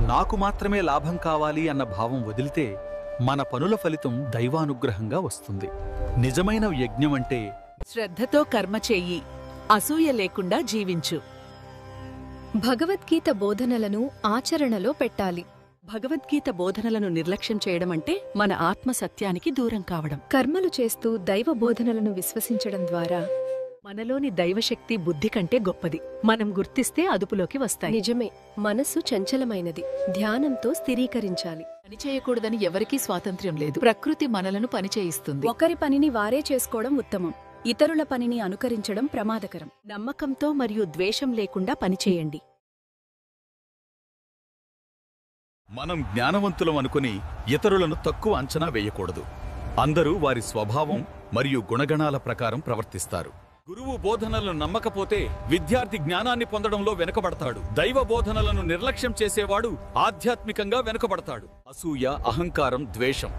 నాకు మాత్రమే లాభం కావాలి అన్న భావం వదిలితే మన పనుల ఫలితం దైవానుగ్రహంగా వస్తుంది. నిజమైన యజ్ఞం అంటే శ్రద్ధతో కర్మ చెయ్యి, అసూయ లేకుండా జీవించు. భగవద్గీత బోధనలను ఆచరణలో పెట్టాలి. భగవద్గీత బోధనలను నిర్లక్ష్యం చేయడమంటే మన ఆత్మ సత్యానికి దూరం కావడం. కర్మలు చేస్తూ దైవ బోధనలను విశ్వసించడం ద్వారా మనలోని దైవశక్తి బుద్ధి కంటే గొప్పది. మనం గుర్తిస్తే అదుపులోకి వస్తాయి. నిజమే, మనస్సు చంచలమైనది. ధ్యానంతో స్థిరీకరించాలి. పని చేయకూడదని ఎవరికీ స్వాతంత్ర్యం లేదు. ప్రకృతి మనలను పని చేయిస్తుంది. ఒకరి పనిని వారే చేసుకోవడం ఉత్తమం, ఇతరుల పనిని అనుకరించడం ప్రమాదకరం. నమ్మకంతో మరియు ద్వేషం లేకుండా పనిచేయండి. మనం జ్ఞానవంతులం అనుకుని ఇతరులను తక్కువ అంచనా వేయకూడదు. అందరూ వారి స్వభావం మరియు గుణగణాల ప్రకారం ప్రవర్తిస్తారు. గురువు బోధనలను నమ్మకపోతే విద్యార్థి జ్ఞానాన్ని పొందడంలో వెనుకబడతాడు. దైవ బోధనలను నిర్లక్ష్యం చేసేవాడు ఆధ్యాత్మికంగా వెనుకబడతాడు. అసూయ, అహంకారం, ద్వేషం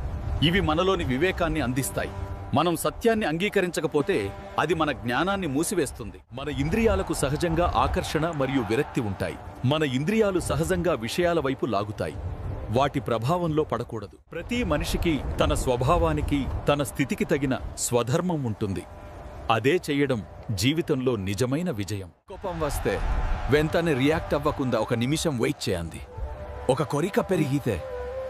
ఇవి మనలోని వివేకాన్ని అందిస్తాయి. మనం సత్యాన్ని అంగీకరించకపోతే అది మన జ్ఞానాన్ని మూసివేస్తుంది. మన ఇంద్రియాలకు సహజంగా ఆకర్షణ మరియు విరక్తి ఉంటాయి. మన ఇంద్రియాలు సహజంగా విషయాల వైపు లాగుతాయి. వాటి ప్రభావంలో పడకూడదు. ప్రతి మనిషికి తన స్వభావానికి, తన స్థితికి తగిన స్వధర్మం ఉంటుంది. అదే చెయ్యడం జీవితంలో నిజమైన విజయం. కోపం వస్తే వెంటనే రియాక్ట్ అవ్వకుండా ఒక నిమిషం వెయిట్ చేయండి. ఒక కోరిక పెరిగితే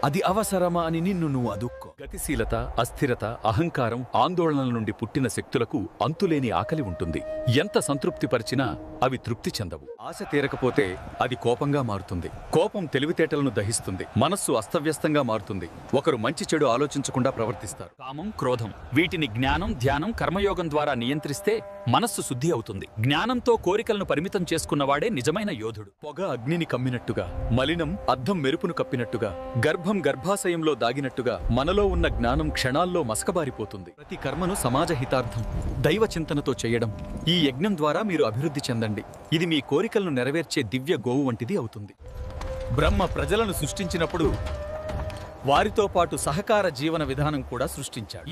అది అవసరమా అని నువ్వు అదుక్కో. గతిశీలత, అస్థిరత, అహంకారం, ఆందోళనల నుండి పుట్టిన శక్తులకు అంతులేని ఆకలి ఉంటుంది. ఎంత సంతృప్తిపరిచినా అవి తృప్తి చెందవు. ఆశ తీరకపోతే అది కోపంగా మారుతుంది. కోపం తెలివితేటలను దహిస్తుంది. మనస్సు అస్తవ్యస్తంగా మారుతుంది. ఒకరు మంచి చెడు ఆలోచించకుండా ప్రవర్తిస్తారు. కామం, క్రోధం వీటిని జ్ఞానం, ధ్యానం, కర్మయోగం ద్వారా నియంత్రిస్తే మనస్సు శుద్ధి అవుతుంది. జ్ఞానంతో కోరికలను పరిమితం చేసుకున్నవాడే నిజమైన యోధుడు. పొగ అగ్నిని కమ్మినట్టుగా, మలినం అద్దం మెరుపును కప్పినట్టుగా, గర్భం గర్భాశయంలో దాగినట్టుగా మనలో ఉన్న జ్ఞానం క్షణాల్లో మసకబారిపోతుంది. ప్రతి కర్మను సమాజ హితార్థం, దైవ చింతనతో చేయడం. ఈ యజ్ఞం ద్వారా మీరు అభివృద్ధి చెందండి. ఇది మీ కోరికలను నెరవేర్చే దివ్య గోవు వంటిది అవుతుంది. బ్రహ్మ ప్రజలను సృష్టించినప్పుడు వారితో పాటు సహకార జీవన విధానం కూడా సృష్టించాడు.